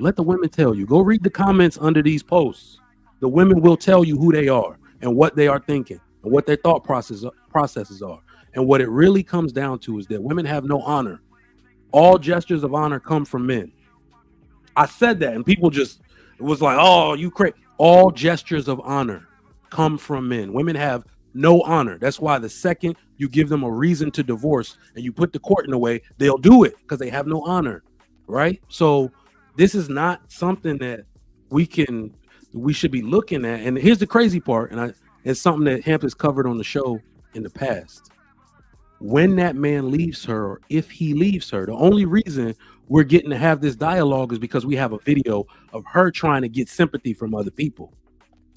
Let the women tell you. Go read the comments under these posts. The women will tell you who they are and what they are thinking and what their thought processes are. And what it really comes down to is that women have no honor. All gestures of honor come from men. I said that, and people just it was like, "Oh, you crazy." All gestures of honor come from men. Women have no honor. That's why the second you give them a reason to divorce and you put the court in the way, they'll do it because they have no honor, right? So this is not something that we should be looking at. And here's the crazy part, and it's something that Hamp has covered on the show in the past. When that man leaves her, or if he leaves her, the only reason we're getting to have this dialogue is because we have a video of her trying to get sympathy from other people.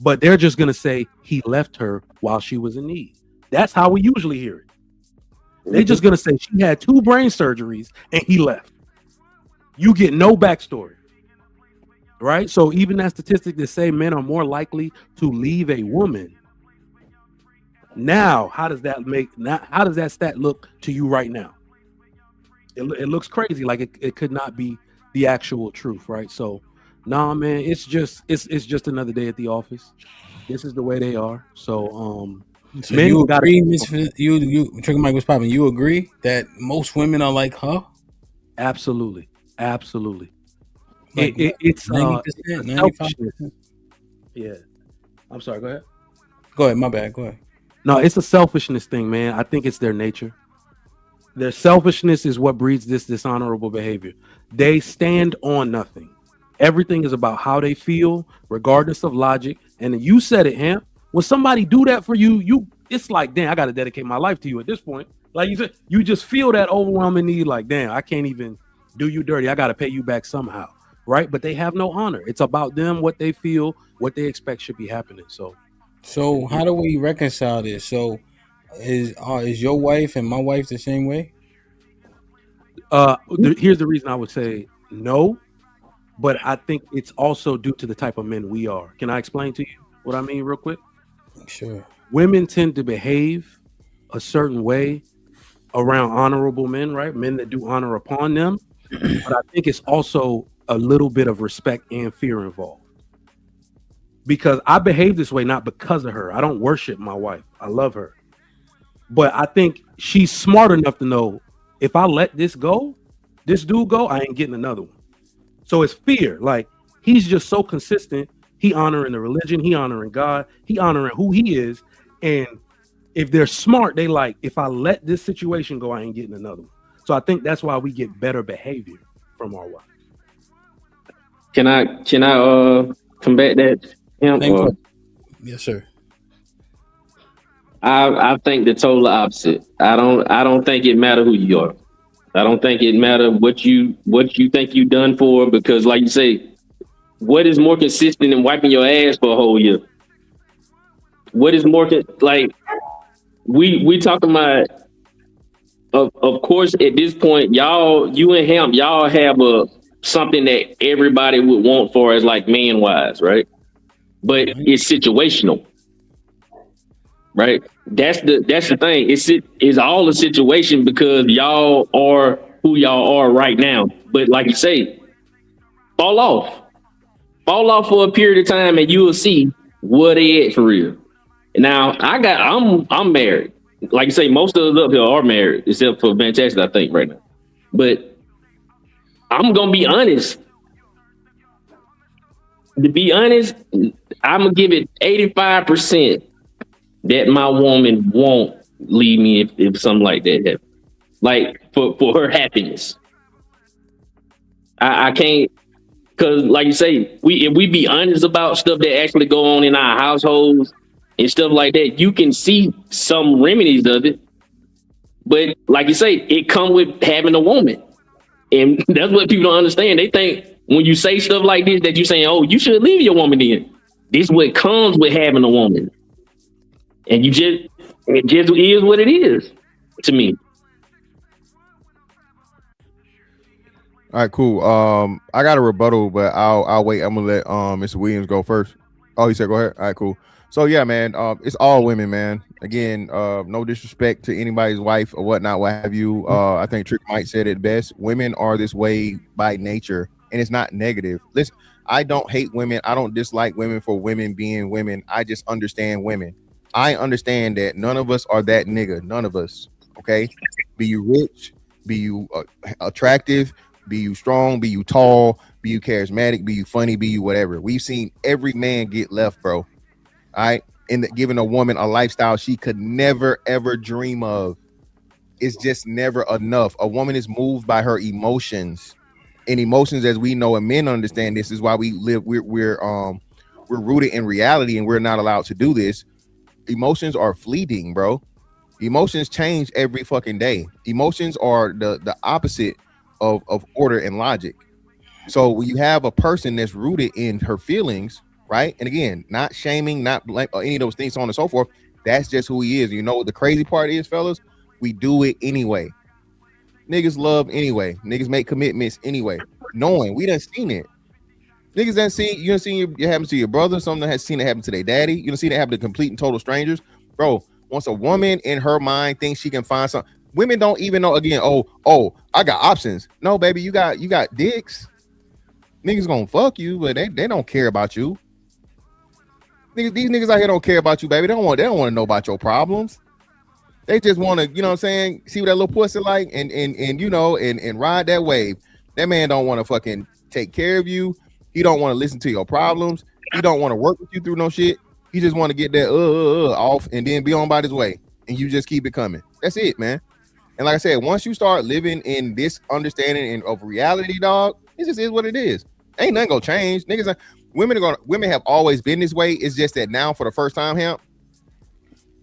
But they're just going to say he left her while she was in need. That's how we usually hear it. They're just going to say she had 2 brain surgeries and he left. You get no backstory, right? So even that statistic that say men are more likely to leave a woman. Now, how does that stat look to you right now? It looks crazy, like it could not be the actual truth, right? So, nah, man, it's just another day at the office. This is the way they are. So, so you agree, you Trigger Mike was popping. You agree that most women are like her? Absolutely. Like It's 90%. Yeah. I'm sorry. Go ahead. Go ahead. My bad. Go ahead. No, it's a selfishness thing, man. I think it's their nature. Their selfishness is what breeds this dishonorable behavior. They stand on nothing. Everything is about how they feel, regardless of logic. And you said it, Hamp. When somebody do that for you, it's like, damn, I got to dedicate my life to you at this point. Like you said, you just feel that overwhelming need, like, damn, I can't even do you dirty. I got to pay you back somehow, right? But they have no honor. It's about them, what they feel, what they expect should be happening. So how do we reconcile this? So is your wife and my wife the same way? Here's the reason I would say no, but I think it's also due to the type of men we are. Can I explain to you what I mean real quick? Sure. Women tend to behave a certain way around honorable men, right? Men that do honor upon them. But I think it's also a little bit of respect and fear involved. Because I behave this way not because of her. I don't worship my wife. I love her. But I think she's smart enough to know if I let this dude go, I ain't getting another one. So it's fear. Like, he's just so consistent. He honoring the religion. He honoring God. He honoring who he is. And if they're smart, they like, if I let this situation go, I ain't getting another one. So I think that's why we get better behavior from our wives. Can I combat that? Yes, sir. I think the total opposite. I don't think it matter who you are. I don't think it matter what you think you done for, because like you say, what is more consistent than wiping your ass for a whole year? What is more like we talking about? Of course, at this point, you and Hamp, y'all have something that everybody would want for as like man wise, right? But it's situational, right? That's the thing. It's all a situation because y'all are who y'all are right now. But like you say, fall off for a period of time, and you will see what they at for real. Now I'm married. Like you say, most of us up here are married, except for Fantastic, I think, right now. But I'm gonna be honest. To be honest, I'm gonna give it 85% that my woman won't leave me if something like that happens. Like for her happiness. I can't, because like you say, if we be honest about stuff that actually go on in our households and stuff like that, you can see some remedies of it. But like you say, it come with having a woman. And that's what people don't understand. They think when you say stuff like this, that you're saying, oh, you should leave your woman in. This is what comes with having a woman. And it just is what it is to me. All right, cool. I got a rebuttal, but I'll wait. I'm gonna let Mr. Williams go first. Oh, he said go ahead. All right, cool. So yeah, man, it's all women, man. Again, no disrespect to anybody's wife or whatnot, what have you. I think Trick Mike said it best. Women are this way by nature. and it's not negative. Listen, I don't hate women. I don't dislike women for women being women. I just understand women. I understand that none of us are that nigga. None of us. Okay. Be you rich, be you attractive, be you strong, be you tall, be you charismatic, be you funny, be you whatever. We've seen every man get left, bro. All right. And giving a woman a lifestyle she could never, ever dream of. It's just never enough. A woman is moved by her emotions. And emotions, as we know, and men understand this, is why we live. We're rooted in reality, and we're not allowed to do this. Emotions are fleeting, bro. Emotions change every fucking day. Emotions are the opposite of order and logic. So when you have a person that's rooted in her feelings, right? And again, not shaming, not blame, or any of those things, so on and so forth. That's just who he is. You know what the crazy part is, fellas? We do it anyway. Niggas love anyway. Niggas make commitments anyway, knowing we done seen it. Niggas done seen, you done seen it happen to your brother. Someone has seen it happen to their daddy. You done seen it happen to complete and total strangers. Bro, once a woman in her mind thinks she can find something, women don't even know, again, oh, I got options. No, baby, you got dicks. Niggas gonna fuck you, but they don't care about you. These niggas out here don't care about you, baby. They don't want to know about your problems. They just want to, you know what I'm saying, see what that little pussy like and you know, and ride that wave. That man don't want to fucking take care of you. He don't want to listen to your problems. He don't want to work with you through no shit. He just want to get that off and then be on by his way. And you just keep it coming. That's it, man. And like I said, once you start living in this understanding of reality, dog, it just is what it is. Ain't nothing gonna change. Women have always been this way. It's just that now for the first time, Hamp,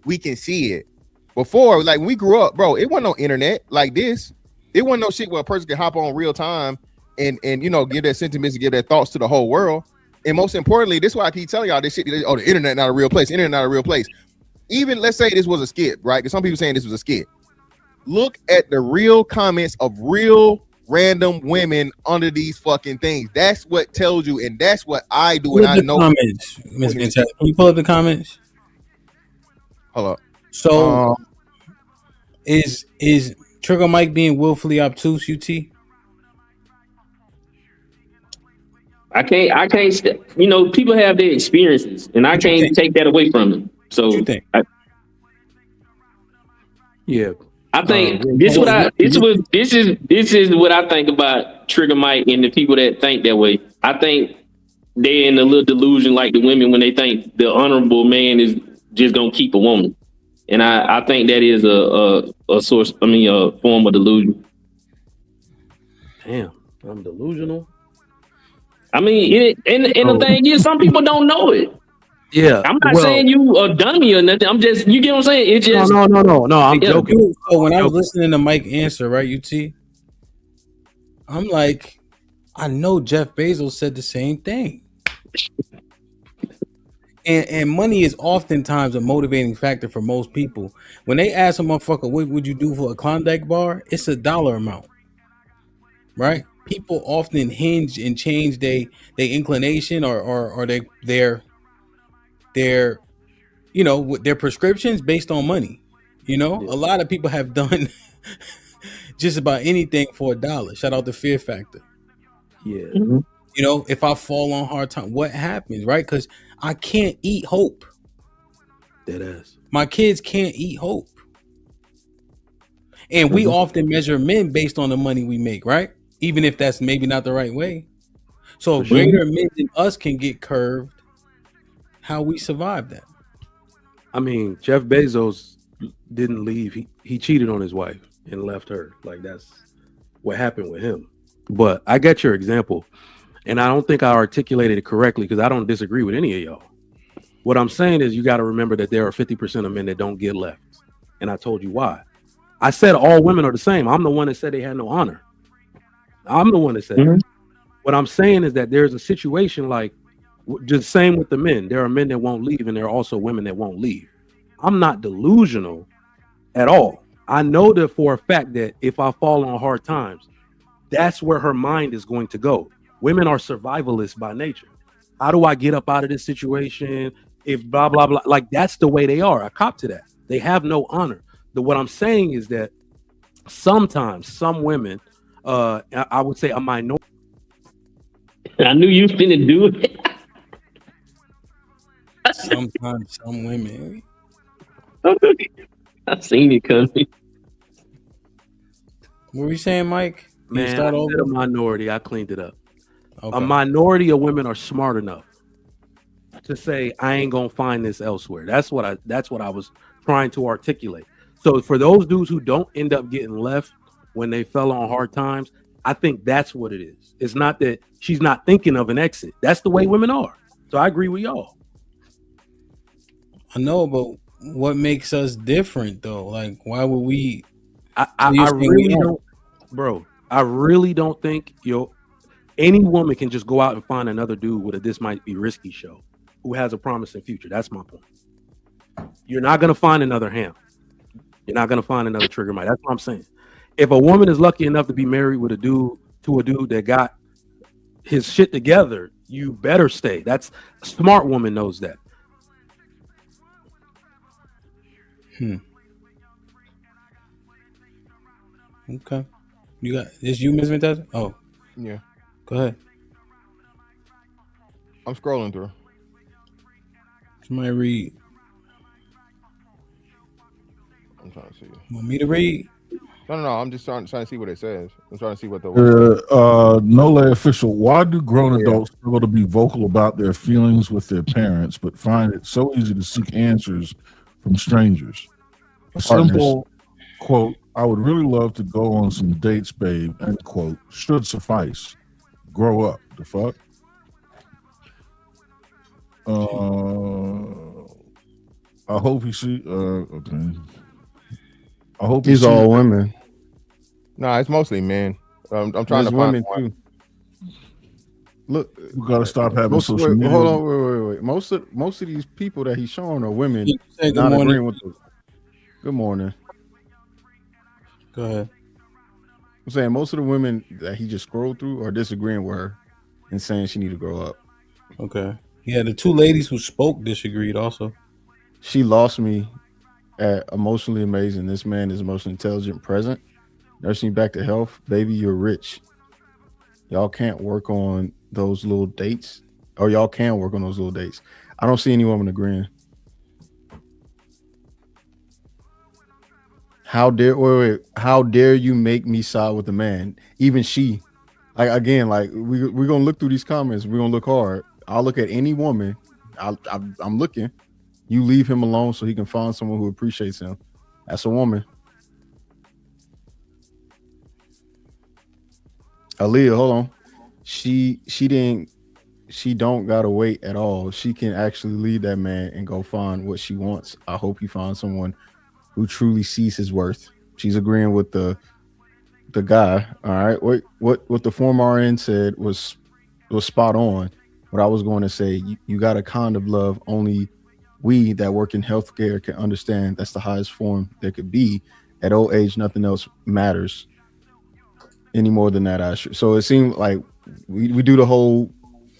we can see it. Before, like when we grew up, bro, it wasn't no internet like this. It wasn't no shit where a person could hop on real time and you know, give their sentiments and give their thoughts to the whole world. And most importantly, this is why I keep telling y'all this shit. Oh, the internet not a real place. Internet not a real place. Even let's say this was a skit, right? Because some people saying this was a skit. Look at the real comments of real random women under these fucking things. That's what tells you, and that's what I do. And I know. Comments, Ms. Vincent, can you pull up the comments? Hold up. So, is Trigger Mike being willfully obtuse? UT? I can't. You know, people have their experiences, and I can't take that away from them. So, what you think? I think this is what I think about Trigger Mike and the people that think that way. I think they're in a little delusion, like the women, when they think the honorable man is just gonna keep a woman. And I think that is a source. I mean, a form of delusion. Damn, I'm delusional. I mean, and the thing is, some people don't know it. Yeah, I'm not saying you a dummy or nothing. I'm just, you get what I'm saying? It's just no. I'm joking. So when I was listening to Mike answer, right, UT, I'm like, I know Jeff Bezos said the same thing. And money is oftentimes a motivating factor for most people. When they ask a motherfucker, what would you do for a Klondike bar? It's a dollar amount, right? People often hinge and change their inclination or their you know, their prescriptions based on money. You know, a lot of people have done just about anything for $1. Shout out to Fear Factor. Yeah. Mm-hmm. You know, if I fall on hard time, what happens, right? Because I can't eat hope. That ass. My kids can't eat hope. And we often measure men based on the money we make, right? Even if that's maybe not the right way. So greater men than us can get curved. How we survive that? I mean, Jeff Bezos didn't leave. He cheated on his wife and left her. Like, that's what happened with him. But I get your example. And I don't think I articulated it correctly because I don't disagree with any of y'all. What I'm saying is you got to remember that there are 50% of men that don't get left. And I told you why. I said all women are the same. I'm the one that said they had no honor. I'm the one that said that. What I'm saying is that there's a situation like just same with the men. There are men that won't leave and there are also women that won't leave. I'm not delusional at all. I know that for a fact that if I fall on hard times, that's where her mind is going to go. Women are survivalists by nature. How do I get up out of this situation? If blah, blah, blah. Like, that's the way they are. I cop to that. They have no honor. What I'm saying is that sometimes some women, I would say a minority, I knew you finna do it. Sometimes some women. I seen it coming. What were you saying, Mike? You Man, start I over. said a minority. I cleaned it up. Okay. A minority of women are smart enough to say, I ain't gonna find this elsewhere. That's what I was trying to articulate. So for those dudes who don't end up getting left when they fell on hard times, I think that's what it is. It's not that she's not thinking of an exit. That's the way women are. So I agree with y'all. I know, but what makes us different though? Like, why would we? I really don't, bro. I really don't think any woman can just go out and find another dude with a "this might be risky" show who has a promising future. That's my point. You're not gonna find another HAMP. You're not gonna find another Trigger Mike. That's what I'm saying. If a woman is lucky enough to be married with a dude that got his shit together, you better stay. That's a smart woman knows that. Okay. You got this. You, Miss Fantastic? Oh, Yeah, go ahead. I'm scrolling through. Somebody read. I'm trying to see. Want me to read? No. I'm just trying to see what it says. I'm trying to see what the. Nole official. Why do grown adults struggle to be vocal about their feelings with their parents, but find it so easy to seek answers from strangers? A simple quote, I would really love to go on some dates, babe, end quote, should suffice. Grow up. The fuck? I hope he see. Okay. I hope These all women. No, it's mostly men. I'm trying There's to women find too. Look, we gotta stop having social wait, media. hold on, wait. Most of these people that he's showing are women. You say good Not morning. agreeing with the. Good morning. Go ahead. I'm saying most of the women that he just scrolled through are disagreeing with her and saying she need to grow up. Okay. Yeah, the two ladies who spoke disagreed also. She lost me at emotionally amazing. This man is emotionally intelligent, present, nursing you back to health. Baby, you're rich. Y'all can't work on those little dates, or y'all can work on those little dates. I don't see any woman agreeing. How dare you make me side with a man? Even she, like again, like we're gonna look through these comments. We're gonna look hard. I'll look at any woman. I'm looking. You leave him alone so he can find someone who appreciates him. That's a woman. Aaliyah, hold on. She don't gotta wait at all. She can actually leave that man and go find what she wants. I hope he finds someone who truly sees his worth. She's agreeing with the guy. All right. What the former RN said was spot on. What I was going to say, you got a kind of love only we that work in healthcare can understand. That's the highest form there could be. At old age, nothing else matters any more than that, Asher. So it seemed like we do the whole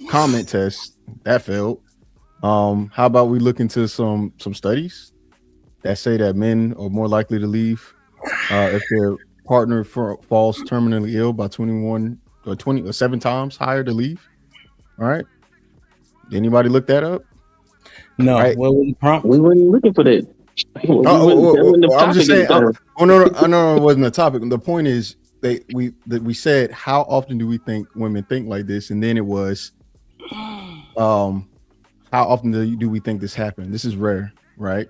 comment test. That failed. How about we look into some studies that say that men are more likely to leave if their partner falls terminally ill by 21 or 20 or 7 times higher to leave. All right. Anybody look that up? No. Right. What was the prompt? We weren't looking for that. I'm just saying. No, it wasn't the topic. The point is we said how often do we think women think like this, and then it was how often do we think this happened? This is rare, right?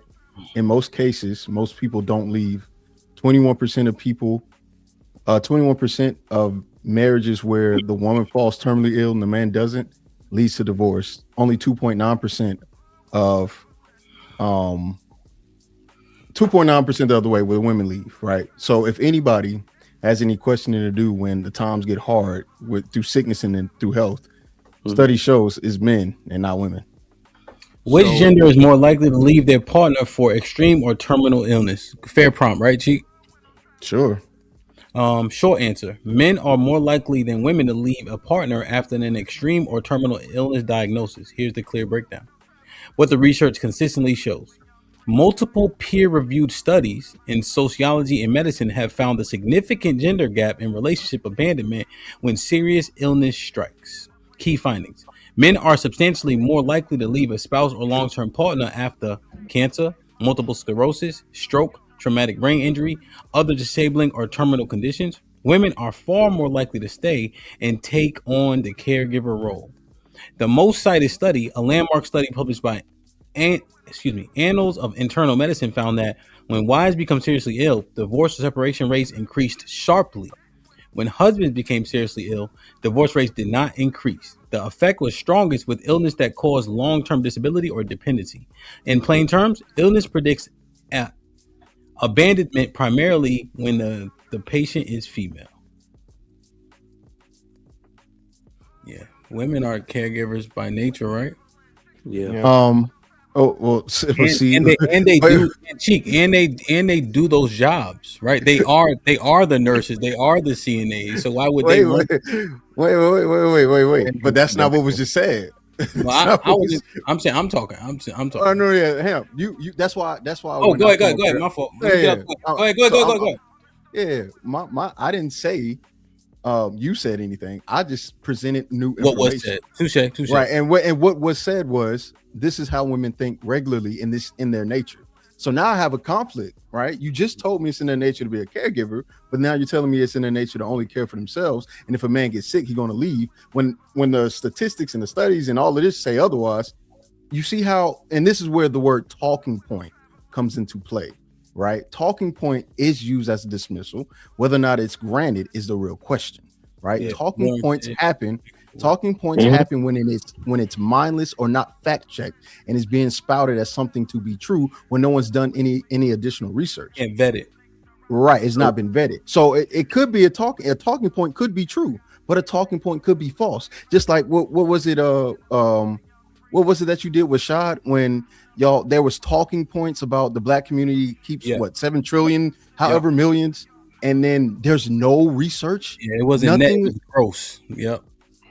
In most cases, most people don't leave. 21% of people, 21% of marriages where the woman falls terminally ill and the man doesn't leads to divorce. Only 2.9% of 2.9% the other way where women leave, right? So if anybody has any questioning to do when the times get hard through sickness and then through health, study shows is men and not women. Which gender is more likely to leave their partner for extreme or terminal illness? Fair prompt, right, Cheek? Sure. Short answer. Men are more likely than women to leave a partner after an extreme or terminal illness diagnosis. Here's the clear breakdown. What the research consistently shows. Multiple peer-reviewed studies in sociology and medicine have found a significant gender gap in relationship abandonment when serious illness strikes. Key findings: men are substantially more likely to leave a spouse or long-term partner after cancer, multiple sclerosis, stroke, traumatic brain injury, other disabling or terminal conditions. Women are far more likely to stay and take on the caregiver role. The most cited study, a landmark study published by Annals of Internal Medicine, found that when wives become seriously ill, divorce or separation rates increased sharply. When husbands became seriously ill, divorce rates did not increase. The effect was strongest with illness that caused long-term disability or dependency. In plain terms, illness predicts abandonment primarily when the patient is female. Yeah, women are caregivers by nature, right? Yeah. Oh well, see, And they do and they do those jobs, right? They are the nurses, they are the CNAs. So why would they? Wait. But that's not what was just said. Well, I'm saying I'm talking. Oh no, yeah, Hamp. You. That's why. Oh, go ahead. My fault. Go ahead. Yeah, my. I didn't say. You said anything. I just presented new What information. was said? Touche. Right, and what was said was this is how women think regularly in their nature. So now I have a conflict, right? You just told me it's in their nature to be a caregiver, but now you're telling me it's in their nature to only care for themselves. And if a man gets sick, he's going to leave. When the statistics and the studies and all of this say otherwise, you see how, and this is where the word talking point comes into play, right? Talking point is used as a dismissal. Whether or not it's granted is the real question, right? Yeah, Talking points happen. Talking points happen when it's mindless or not fact checked and is being spouted as something to be true when no one's done any additional research. Can't vet it. Right, it's not been vetted. So it could be a talking point could be true, but a talking point could be false. Just like what was it what was it that you did with Shad when y'all there was talking points about the black community keeps 7 trillion however millions, and then there's no research. Yeah, it wasn't nothing. net, it was gross. Yep.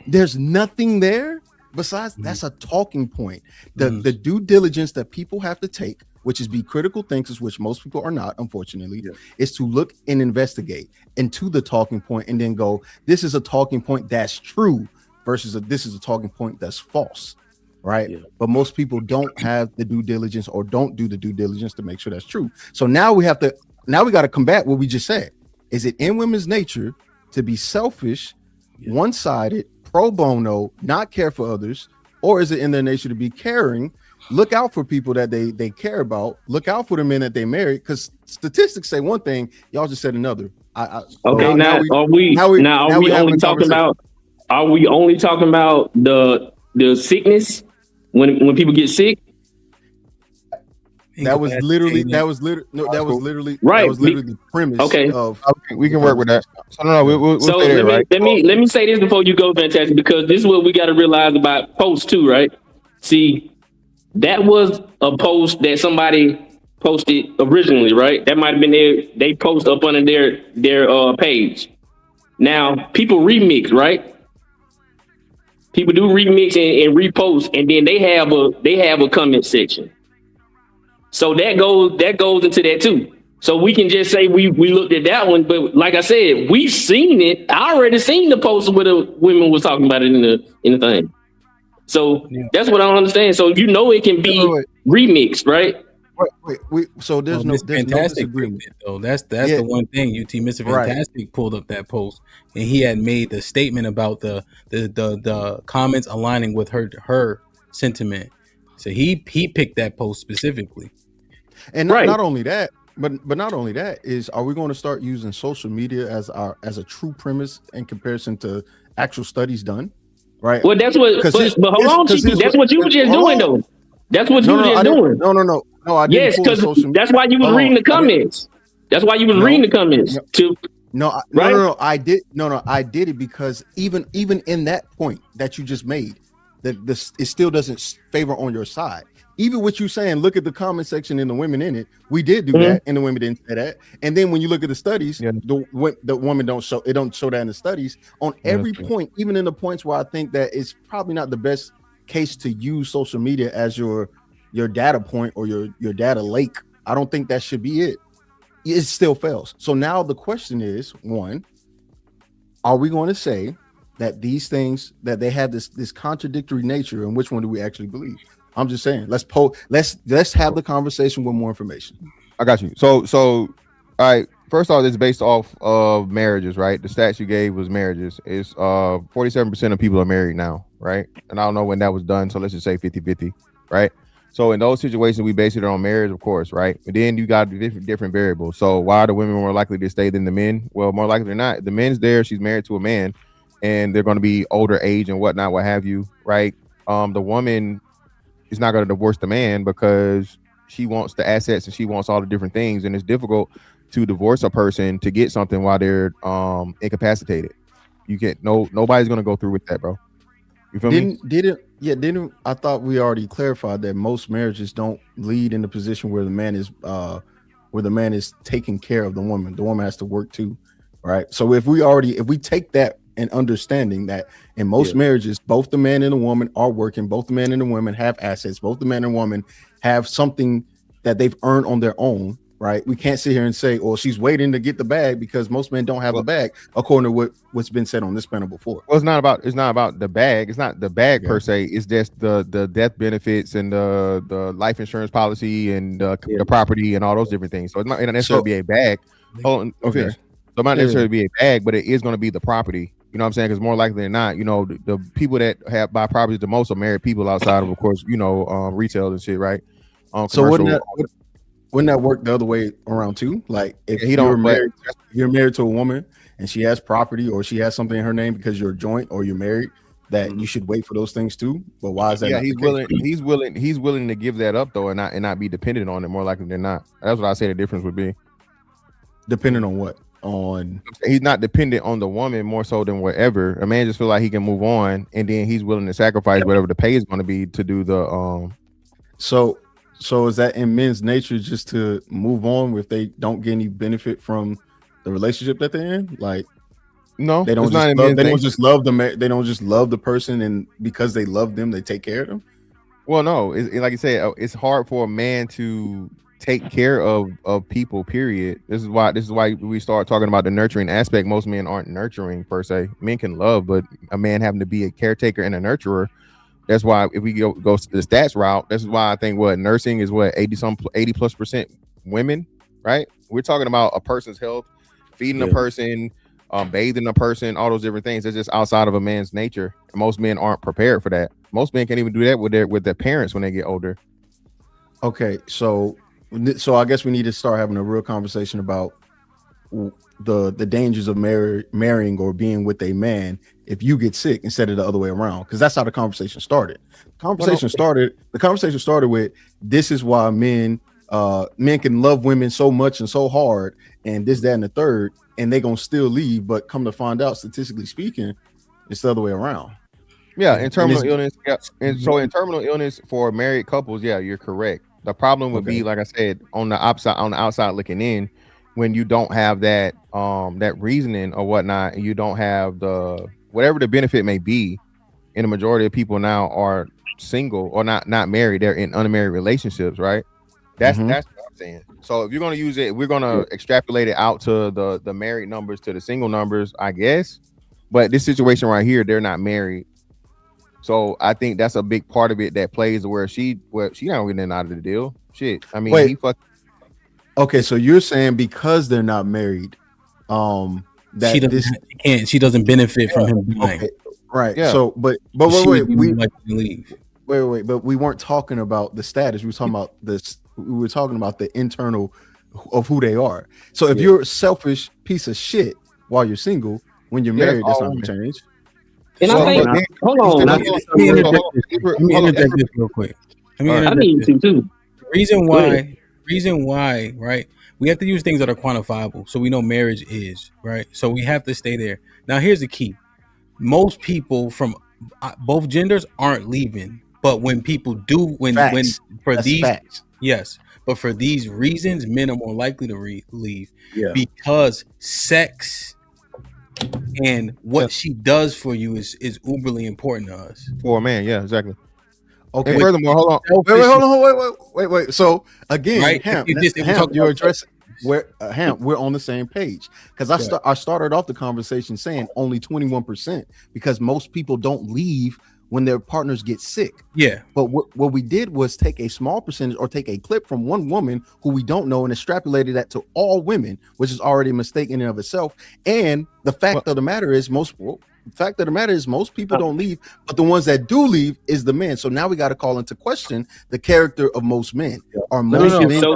There's nothing there besides that's a talking point. The due diligence that people have to take, which is be critical thinkers, which most people are not, unfortunately, is to look and investigate into the talking point and then go, this is a talking point that's true versus this is a talking point that's false, right? Yeah. But most people don't have the due diligence or don't do the due diligence to make sure that's true. So now we got to combat what we just said. Is it in women's nature to be selfish, one-sided, pro bono, not care for others, or is it in their nature to be caring, look out for people that they care about, look out for the men that they marry? Because statistics say one thing, y'all just said another. Are we only talking about the sickness when people get sick? That was literally the premise. Okay, we can work with that. So no, we'll so stay there, right? Let me say this before you go, Fantastic, because this is what we got to realize about posts too, right? See, that was a post that somebody posted originally, right? That might have been they post up under their page. Now people remix, right? People do remix and repost, and then they have a comment section. So that goes into that too. So we can just say we looked at that one, but like I said, we've seen it. I already seen the post where the women was talking about it in the thing. So that's what I don't understand. So it can be remixed, right? Wait. So there's no disagreement though. That's the one thing. Mr. Fantastic pulled up that post, and he had made the statement about the comments aligning with her sentiment. So he picked that post specifically. And not only that, but not only that is, are we going to start using social media as a true premise in comparison to actual studies done? Right. Well, that's what. But hold on, that's what you were just doing, though. That's what you were just doing. No. I didn't. Yes, because that's why you was reading the comments. That's why you was reading the comments. I did. I did it because even in that point that you just made, that it still doesn't favor on your side. Even what you saying, look at the comment section and the women in it. We did do that, and the women didn't say that. And then when you look at the studies, the women don't show that in the studies on every point, even in the points where I think that it's probably not the best case to use social media as your data point or your data lake. I don't think that should be it. It still fails. So now the question is, one, are we going to say that these things that they have this contradictory nature, and which one do we actually believe? I'm just saying, let's have the conversation with more information. I got you. So all right. First off, it's based off of marriages, right? The stats you gave was marriages. It's 47% of people are married now, right? And I don't know when that was done, so let's just say 50-50, right? So in those situations, we base it on marriage, of course, right? But then you got different variables. So why are the women more likely to stay than the men? Well, more likely than not, the men's there, she's married to a man, and they're going to be older age and whatnot, what have you, right? The woman is not going to divorce the man because she wants the assets and she wants all the different things, and it's difficult to divorce a person to get something while they're incapacitated. You can't. Nobody's going to go through with that, bro. You feel me? Didn't I thought we already clarified that most marriages don't lead in the position where the man is taking care of the woman. The woman has to work too, right? So if we take that and understanding that in most marriages, both the man and the woman are working, both the man and the woman have assets, both the man and woman have something that they've earned on their own, right? We can't sit here and say, "Oh, she's waiting to get the bag," because most men don't have the bag, according to what's been said on this panel before. Well, it's not about the bag. It's not the bag per se. It's just the death benefits and the life insurance policy and the property and all those different things. So it don't necessarily be a bag. So it might necessarily be a bag, but it is going to be the property. You know what I'm saying? Because more likely than not, the people that buy properties the most are married people outside of course, retail and shit, right? So wouldn't that work the other way around too? Like if you're married to a woman and she has property or she has something in her name because you're joint or you're married, that you should wait for those things too. But why is that? Yeah, he's willing to give that up though, and not be dependent on it more likely than not. That's what I say the difference would be. Dependent on what? He's not dependent on the woman more so than whatever. A man just feel like he can move on, and then he's willing to sacrifice whatever the pay is going to be to do the So is that in men's nature just to move on if they don't get any benefit from the relationship that they're in? Like, no, they don't just love the person, and because they love them, they take care of them. Well, no, like I said, it's hard for a man to take care of people, period. This is why we start talking about the nurturing aspect. Most men aren't nurturing per se. Men can love, but a man having to be a caretaker and a nurturer. That's why if we go to the stats route, this is why I think nursing is 80+% women, right? We're talking about a person's health, feeding a person, bathing a person, all those different things. It's just outside of a man's nature. And most men aren't prepared for that. Most men can't even do that with their parents when they get older. Okay, so I guess we need to start having a real conversation about the dangers of marrying or being with a man if you get sick instead of the other way around, because that's how the conversation started. The conversation started with, this is why men can love women so much and so hard and this, that, and the third, and they gonna still leave, but come to find out, statistically speaking, it's the other way around. Yeah, in terminal illness. Yeah, and so in terminal illness for married couples, yeah, you're correct. The problem would be, like I said, on the outside looking in, when you don't have that that reasoning or whatnot, and you don't have the whatever the benefit may be. And the majority of people now are single or not married; they're in unmarried relationships, right? That's what I'm saying. So if you're going to use it, we're going to extrapolate it out to the married numbers to the single numbers, I guess. But this situation right here, they're not married. So I think that's a big part of it that plays where she not getting out of the deal. Shit. I mean, okay, so you're saying because they're not married, that she doesn't benefit from him dying. Okay, right. Yeah. So but wait, but we weren't talking about the status. We were talking about this. We were talking about the internal of who they are. So if you're a selfish piece of shit while you're single, when you're married, that's not going to change. And I think, hold on. Let me interject this real quick. I need to too. Reason why, right? We have to use things that are quantifiable, so we know marriage is, right? So we have to stay there. Now, here's the key: most people from both genders aren't leaving, but when people do, but for these reasons, men are more likely to leave because sex and what she does for you is uberly important to us. For a man, yeah, exactly. Okay. And furthermore, hold on. Wait. So again, right? Hamp, you're addressing. we're on the same page. Because I started off the conversation saying only 21%, because most people don't leave when their partners get sick. Yeah. But what we did was take a small percentage, or take a clip from one woman who we don't know, and extrapolated that to all women, which is already a mistake in and of itself. And the fact of the matter is most people don't leave, but the ones that do leave is the men. So now we got to call into question the character of most men. Are most men? Wait, let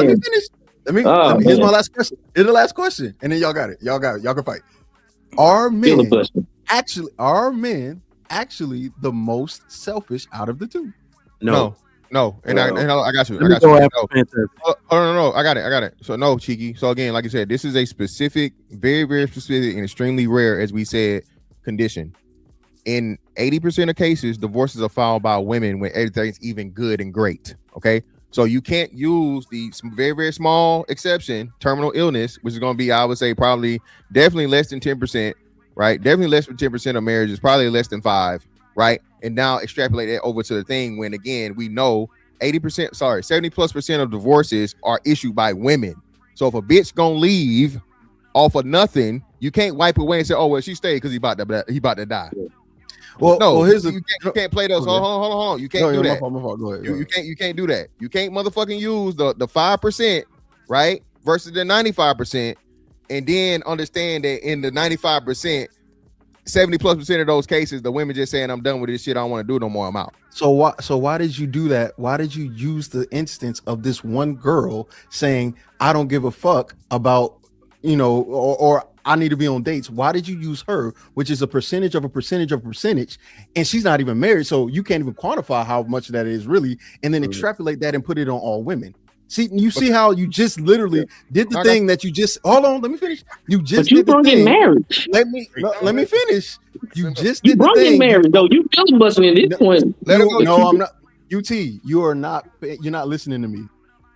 me finish. Let me here's my last question. Here's the last question, and then y'all got it. Y'all can fight. Are men actually the most selfish out of the two? No. And I got you. No, I got it. So no, Cheeky. So again, like I said, this is a specific, very, very specific and extremely rare, as we said, condition. In 80% of cases, divorces are filed by women when everything's even good and great. Okay. So you can't use the very, very small exception, terminal illness, which is going to be, I would say, definitely less than 10%. Right, definitely less than 10% of marriages, probably less than 5%, right? And now extrapolate that over to the thing when, again, we know 70+% of divorces are issued by women. So if a bitch gonna leave off of nothing, you can't wipe away and say, "Oh well, she stayed because he about to die." Well, no, here's you can't play those. Hold on. You can't do that. Go ahead. You can't do that. You can't motherfucking use the 5%, right, versus the 95%. And then understand that in the 95%, 70+% of those cases, the women just saying, "I'm done with this shit. I don't want to do it no more. I'm out." So why did you do that? Why did you use the instance of this one girl saying, "I don't give a fuck about, or I need to be on dates"? Why did you use her, which is a percentage of a percentage of a percentage, and she's not even married, so you can't even quantify how much that is really, and then extrapolate that and put it on all women? See how you just literally did the thing that you just. Hold on, let me finish. You just. But you brought in marriage. Let me finish. You just you did brought the thing. in marriage though. You filibustering at this point. No, I'm not. UT, you're not listening to me.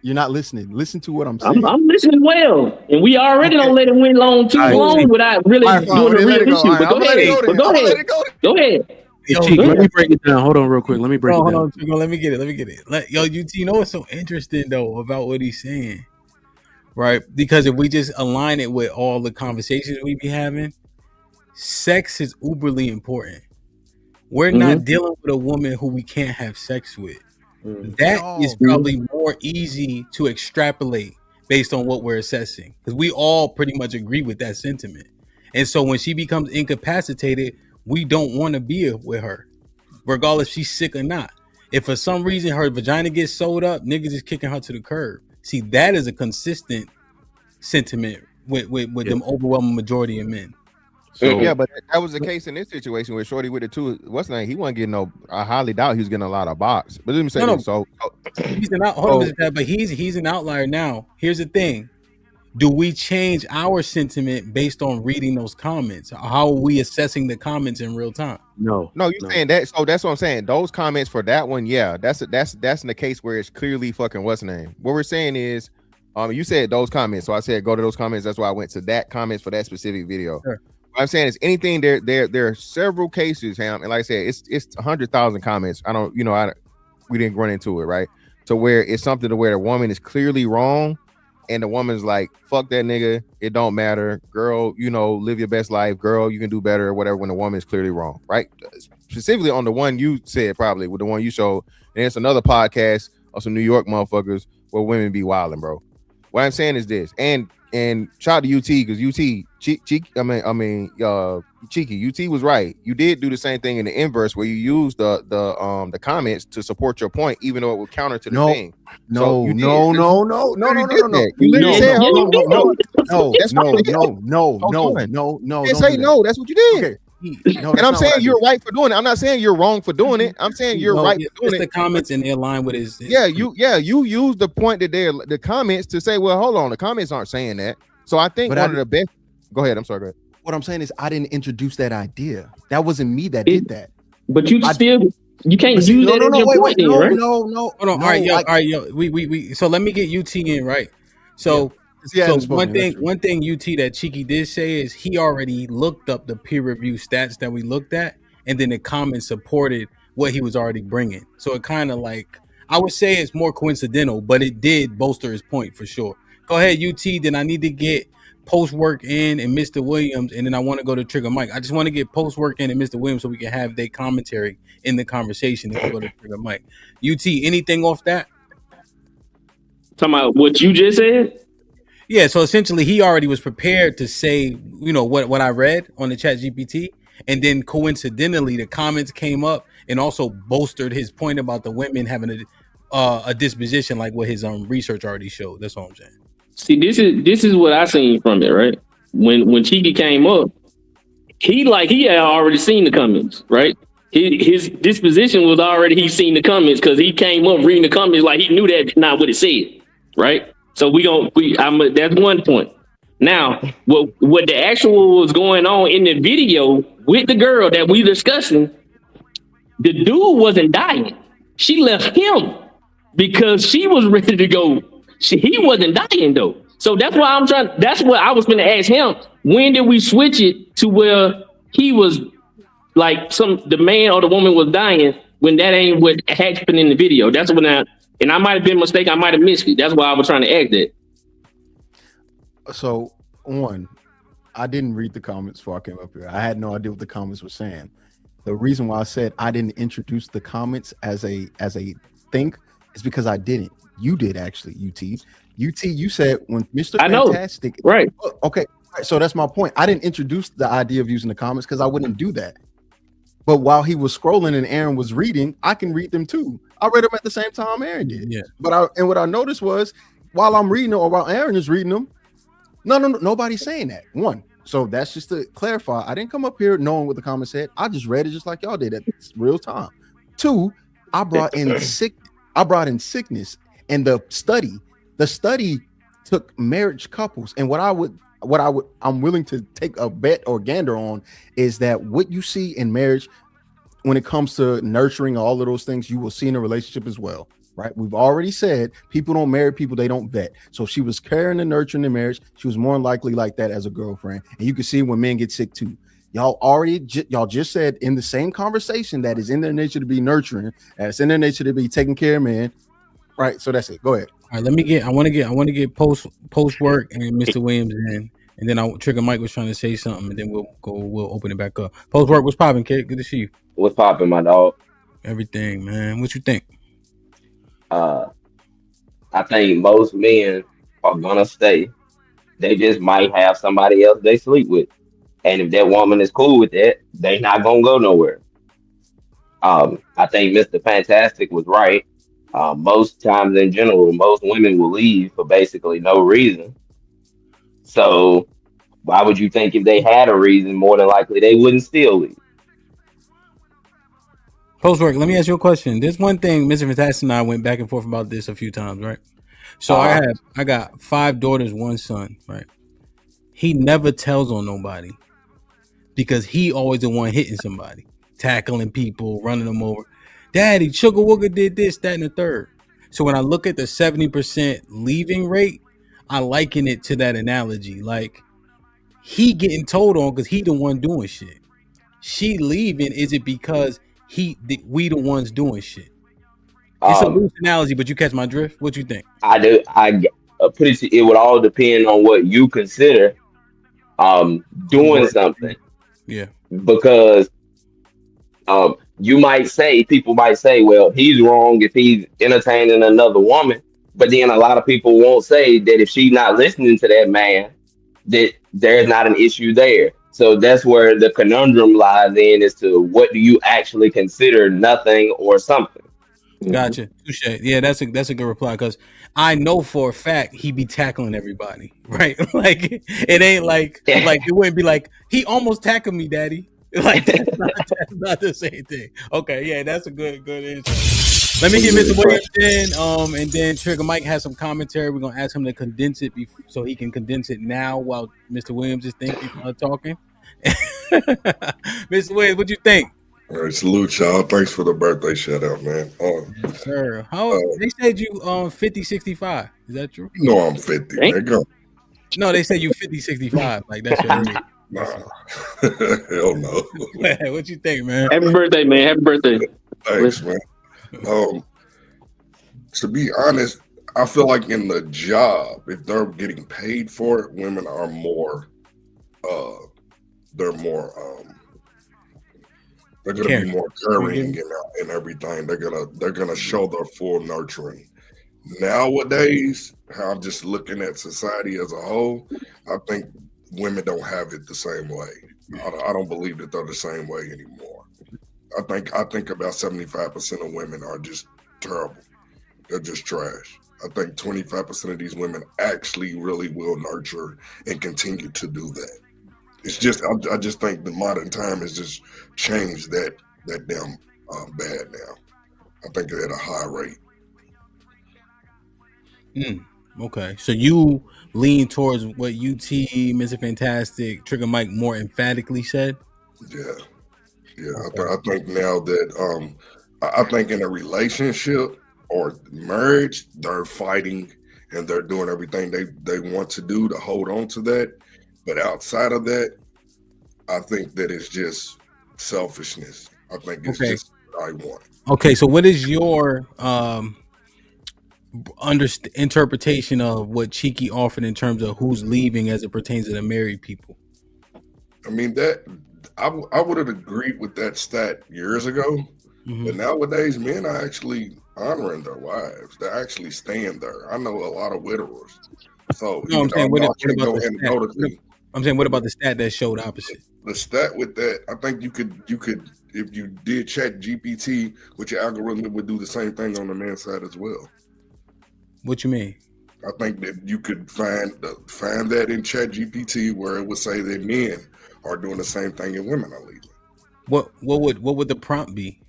You're not listening. Listen to what I'm saying. I'm listening well, and we already don't let it went too long without really doing the real issue. But go ahead. Yo, let me break it down. Hold on, real quick. Let me break it down. Let me get it. Yo, UT, what's so interesting though about what he's saying, right? Because if we just align it with all the conversations we be having, sex is uberly important. We're not dealing with a woman who we can't have sex with. That is probably more easy to extrapolate based on what we're assessing, because we all pretty much agree with that sentiment. And so when she becomes incapacitated, we don't want to be with her, regardless if she's sick or not. If for some reason her vagina gets sewed up, niggas is kicking her to the curb. See, that is a consistent sentiment with them overwhelming majority of men. So yeah, but that was the case in this situation with Shorty with the two. What's the name? He wasn't getting no. I highly doubt he was getting a lot of box. But let me say this. So he's an but he's an outlier now. Here's the thing. Do we change our sentiment based on reading those comments? How are we assessing the comments in real time? No, you're saying that. So that's what I'm saying. Those comments for that one, yeah, that's in the case where it's clearly fucking what's the name. What we're saying is, you said those comments, so I said go to those comments. That's why I went to that comments for that specific video. Sure. What I'm saying is anything there are several cases, Ham, and like I said, it's 100,000 comments. We didn't run into it, right? To where it's something to where the woman is clearly wrong. And the woman's like, fuck that nigga. It don't matter. Girl, live your best life. Girl, you can do better or whatever when the woman is clearly wrong, right? Specifically on the one you said, probably with the one you showed. And it's another podcast of some New York motherfuckers where women be wilding, bro. What I'm saying is this. And shout out to UT, because Cheeky, UT was right. You did do the same thing in the inverse where you used the comments to support your point, even though it would counter to the thing. No. You literally said, no. Say no. That's what you did. Okay. No, and I'm saying you're right for doing it. I'm not saying you're wrong for doing it. I'm saying you're right for doing it. The comments and they're aligned with his. You use the point that the comments to say, well, hold on, the comments aren't saying that. So I think one of the best. Go ahead. I'm sorry. Go ahead. What I'm saying is I didn't introduce that idea. That wasn't me that did that. But you can't use that as your point, right? No. Hold on. All right, yo. We. So let me get UT in, right? So. Yeah. So one thing UT that Cheeky did say is he already looked up the peer review stats that we looked at, and then the comments supported what he was already bringing. So it kind of like, I would say it's more coincidental, but it did bolster his point for sure. Go ahead, UT. Then I need to get post work in and Mr. Williams, and then I want to go to Trigger Mike. I just want to get post work in and Mr. Williams so we can have their commentary in the conversation. If we go to Trigger Mike, UT, anything off that? Talking about what you just said? Yeah. So essentially, he already was prepared to say, what I read on the Chat GPT, and then coincidentally, the comments came up and also bolstered his point about the women having a disposition like what his research already showed. That's all I'm saying. See, this is what I seen from it, right? When Chiki came up, he had already seen the comments, right? His disposition was already he seen the comments because he came up reading the comments like he knew that not what it said, right? So that's one point. Now, what the actual was going on in the video with the girl that we discussing, the dude wasn't dying. She left him because she was ready to go. He wasn't dying though. So that's why that's what I was going to ask him. When did we switch it to where he was like the man or the woman was dying when that ain't what happened in the video? That's when I might have been mistaken. I might have missed it. That's why I was trying to ask that. So, one, I didn't read the comments before I came up here. I had no idea what the comments were saying. The reason why I said I didn't introduce the comments as a thing is because I didn't. You did actually, UT. You said when Mr. Fantastic. Right. Okay. So that's my point. I didn't introduce the idea of using the comments because I wouldn't do that. But while he was scrolling and Aaron was reading, I can read them too. I read them at the same time Aaron did. Yeah. But what I noticed was while I'm reading them or while Aaron is reading them, no, nobody's saying that. One. So that's just to clarify. I didn't come up here knowing what the comments said. I just read it just like y'all did at real time. Two, I brought in sickness, and the study took marriage couples, and I'm willing to take a bet or gander on is that what you see in marriage when it comes to nurturing all of those things, you will see in a relationship as well. Right? We've already said people don't marry people they don't vet. So if she was caring and nurturing in marriage, she was more likely like that as a girlfriend. And you can see when men get sick too. Y'all just said in the same conversation that is in their nature to be nurturing, and it's in their nature to be taking care of men. Right. So that's it. Go ahead. All right. I want to get post work and Mr. Williams in, and then Trigger Mike was trying to say something, and then we'll open it back up. Post work, what's popping, kid? Good to see you. What's popping, my dog? Everything, man. What you think? I think most men are gonna stay. They just might have somebody else they sleep with, and if that woman is cool with that, they not gonna go nowhere. I think Mr. Fantastic was right. Most times in general, most women will leave for basically no reason. So why would you think if they had a reason, more than likely they wouldn't still leave? Postwork, let me ask you a question. There's one thing, Mr. Fantastic and I went back and forth about this a few times, right? So I got 5 daughters, 1 son, right? He never tells on nobody because he always the one hitting somebody, tackling people, running them over. Daddy, Sugar Wooga did this, that, and the third. So when I look at the 70% leaving rate, I liken it to that analogy. Like, he getting told on because he the one doing shit. She leaving, is it because we the ones doing shit? It's a loose analogy, but you catch my drift. What you think? I do. It would all depend on what you consider doing something. Yeah. Because people might say, well, he's wrong if he's entertaining another woman. But then a lot of people won't say that if she's not listening to that man, that there's not an issue there. So that's where the conundrum lies in as to what do you actually consider nothing or something. Gotcha. Touché. Yeah, that's a good reply because I know for a fact he be tackling everybody, right? Like it ain't like it wouldn't be like he almost tackled me, daddy. Like that's not the same thing. Okay, yeah, that's a good answer. Let me get Mr. Williams in, and then Trigger Mike has some commentary. We're gonna ask him to condense it so he can condense it now while Mr. Williams is talking. Mr. Williams, what you think? All right, salute y'all. Thanks for the birthday shout out, man. Yes, sir. They said you 50, 65. Is that true? You know I'm 50. Man. Go. No, they said you 50, 65. Like that's your age. Nah. Hell no. What you think, man? Happy birthday, man. Happy birthday. Thanks, man. To be honest, I feel like in the job, if they're getting paid for it, women are more. They're more. They're gonna be Caring. more caring and everything. They're gonna show their full nurturing. Nowadays, how I'm just looking at society as a whole, I think women don't have it the same way. I don't believe that they're the same way anymore. I think about 75% of women are just terrible. They're just trash. I think 25% of these women actually really will nurture and continue to do that. It's just I just think the modern time has just changed that damn bad now. I think they're at a high rate. Okay, so you lean towards what UT, Mr. Fantastic, Trigger Mike more emphatically said. Yeah, yeah. Okay. I think now that I think in a relationship or marriage, they're fighting and they're doing everything they want to do to hold on to that. But outside of that, I think that it's just selfishness. I think it's just what I want. Okay, so what is your interpretation of what Cheeky offered in terms of who's leaving as it pertains to the married people? I mean that I would have agreed with that stat years ago, but nowadays men are actually honoring their wives. They're actually staying there. I know a lot of widowers. So No, I'm saying what about the anecdotally. stat? I'm saying what about the stat that showed opposite? The stat with that, I think you could if you did Chat GPT with your algorithm, it would do the same thing on the man's side as well. What you mean? I think that you could find that in Chat GPT where it would say that men are doing the same thing and women are leaving. What would the prompt be?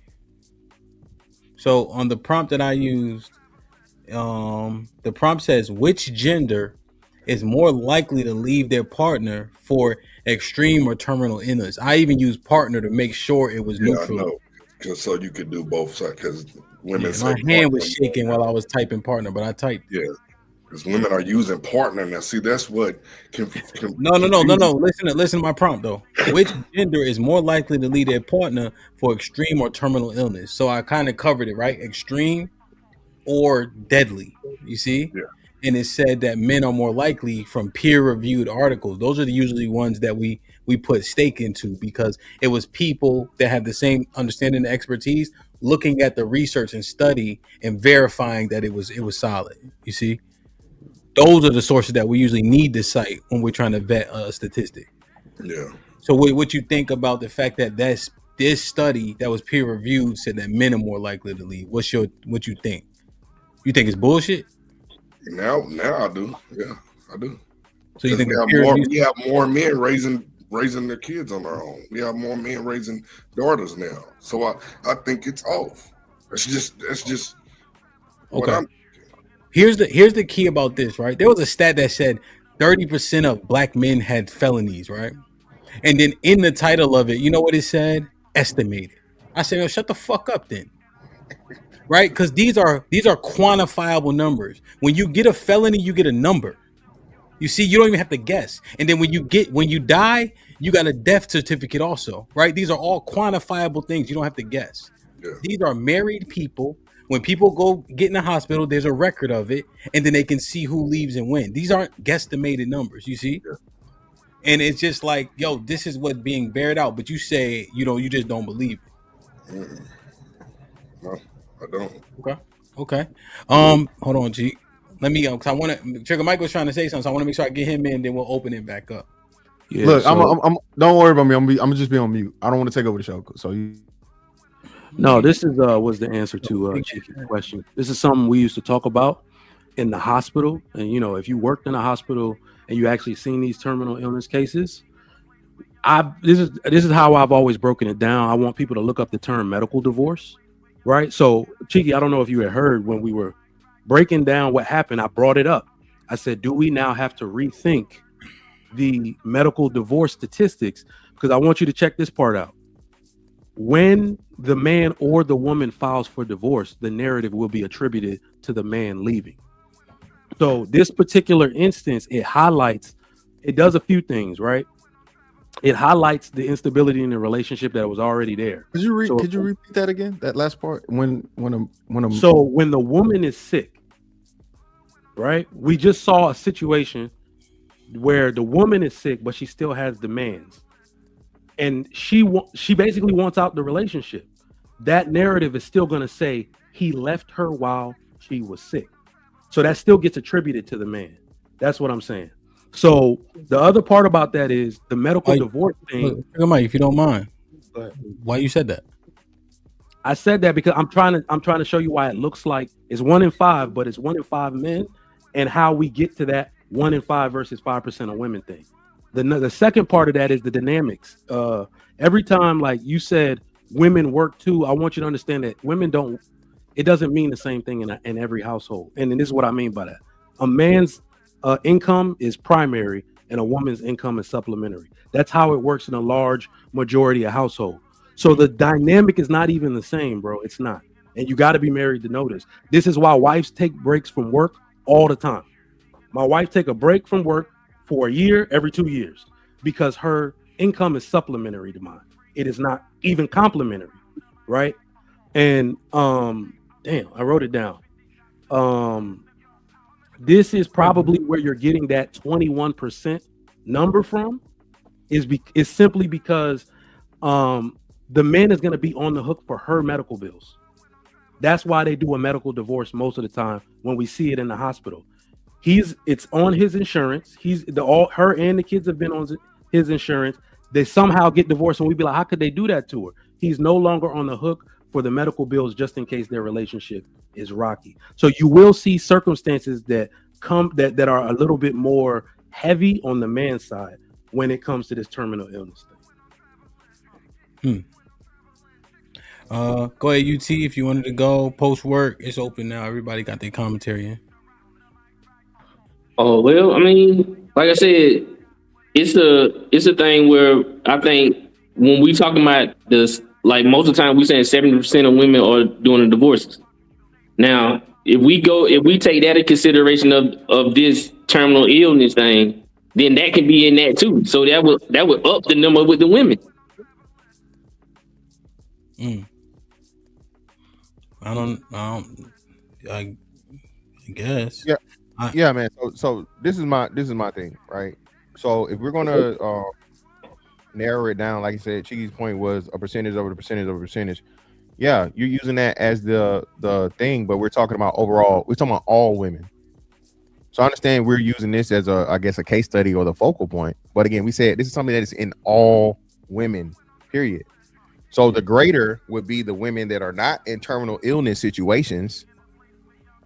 So on the prompt that I used, the prompt says which gender is more likely to leave their partner for extreme or terminal illness. I even used partner to make sure it was neutral. I know. So you could do both sides because women. Yeah, my hand was shaking while I was typing partner, but I typed. Yeah, because women are using partner now. See, that's what. No. Listen to my prompt though. Which gender is more likely to leave their partner for extreme or terminal illness? So I kind of covered it, right? Extreme or deadly. You see? Yeah. And it said that men are more likely from peer-reviewed articles. Those are the usually ones that we put stake into because it was people that have the same understanding and expertise looking at the research and study and verifying that it was solid. You see? Those are the sources that we usually need to cite when we're trying to vet a statistic. Yeah. So what you think about the fact that this study that was peer-reviewed said that men are more likely to leave? What you think? You think it's bullshit? Now I do. Yeah, I do. So you think we have more men raising their kids on their own. We have more men raising daughters now. So I think it's off. That's just okay. Here's the key about this, right? There was a stat that said 30% of black men had felonies, right? And then in the title of it, you know what it said? Estimated. I said, "Oh, shut the fuck up then." Right? Because these are quantifiable numbers. When you get a felony, you get a number. You see, you don't even have to guess. And then when you die, you got a death certificate also, right? These are all quantifiable things. You don't have to guess. Yeah. These are married people. When people go get in the hospital, there's a record of it, and then they can see who leaves and when. These aren't guesstimated numbers, you see? Yeah. And it's just like, yo, this is what's being bared out, but you say, you just don't believe it. No. I don't. Okay. Hold on, G. Let me go because I want to. Trigger Mike was trying to say something, so I want to make sure I get him in. Then we'll open it back up. Yeah. Look, I'm. Don't worry about me. I'm gonna just be on mute. I don't want to take over the show. So you. No, this is was the answer to Cheeky's question. This is something we used to talk about in the hospital, and if you worked in a hospital and you actually seen these terminal illness cases, this is how I've always broken it down. I want people to look up the term medical divorce. Right. So, Cheeky, I don't know if you had heard when we were breaking down what happened. I brought it up. I said, do we now have to rethink the medical divorce statistics? Because I want you to check this part out. When the man or the woman files for divorce, the narrative will be attributed to the man leaving. So this particular instance, it does a few things, right? It highlights the instability in the relationship that was already there. Could you repeat that again? That last part when the So when the woman is sick, right? We just saw a situation where the woman is sick, but she still has demands, and she basically wants out the relationship. That narrative is still going to say he left her while she was sick, so that still gets attributed to the man. That's what I'm saying. So the other part about that is the medical divorce thing. Look, Mike, if you don't mind, But why you said that? I said that because I'm trying to show you why it looks like it's 1 in 5, but it's 1 in 5 men, and how we get to that 1 in 5 versus 5% of women thing. The second part of that is the dynamics. Every time, like you said, women work too. I want you to understand that women don't. It doesn't mean the same thing in every household, and this is what I mean by that. A man's income is primary, and a woman's income is supplementary. That's how it works in a large majority of households. So the dynamic is not even the same, bro. It's not. And you got to be married to know this. This is why wives take breaks from work all the time. My wife take a break from work for a year every 2 years because her income is supplementary to mine. It is not even complementary, right? And damn, I wrote it down. This is probably where you're getting that 21% number from. Is simply because the man is going to be on the hook for her medical bills. That's why they do a medical divorce most of the time when we see it in the hospital. It's on his insurance. Her and the kids have been on his insurance. They somehow get divorced, and we be like, how could they do that to her? He's no longer on the hook for the medical bills just in case their relationship is rocky. So you will see circumstances that are a little bit more heavy on the man's side when it comes to this terminal illness thing. Go ahead, UT, if you wanted to go. Post work, it's open now. Everybody got their commentary in. Oh well, I mean, like I said, it's a thing where I think when we talking about this, like most of the time we saying 70% of women are doing the divorces. Now, if we take that into consideration of this terminal illness thing, then that can be in that too. So that would up the number with the women. I guess. Yeah, man. So this is my thing, right? So if we're gonna narrow it down, like you said, Chigi's point was a percentage over the percentage over percentage. Yeah, you're using that as the thing, but we're talking about overall. We're talking about all women. So I understand we're using this as a case study or the focal point. But again, we said this is something that is in all women, period. So the greater would be the women that are not in terminal illness situations,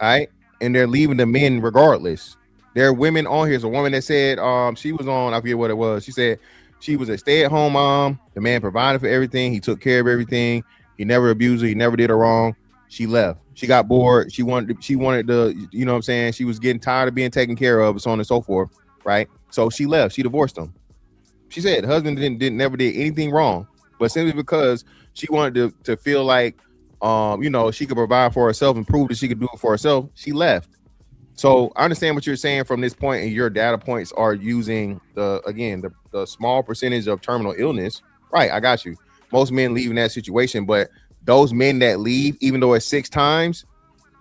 all right? And they're leaving the men regardless. There are women on here. There's a woman that said she was on, I forget what it was. She said she was a stay-at-home mom. The man provided for everything. He took care of everything. He never abused her. He never did her wrong. She left. She got bored. She wanted to, you know what I'm saying? She was getting tired of being taken care of, so on and so forth, right? So she left. She divorced him. She said husband never did anything wrong, but simply because she wanted to feel like, she could provide for herself and prove that she could do it for herself, she left. So I understand what you're saying from this point, and your data points are using the small percentage of terminal illness. Right, I got you. Most men leave in that situation, but those men that leave, even though it's 6 times,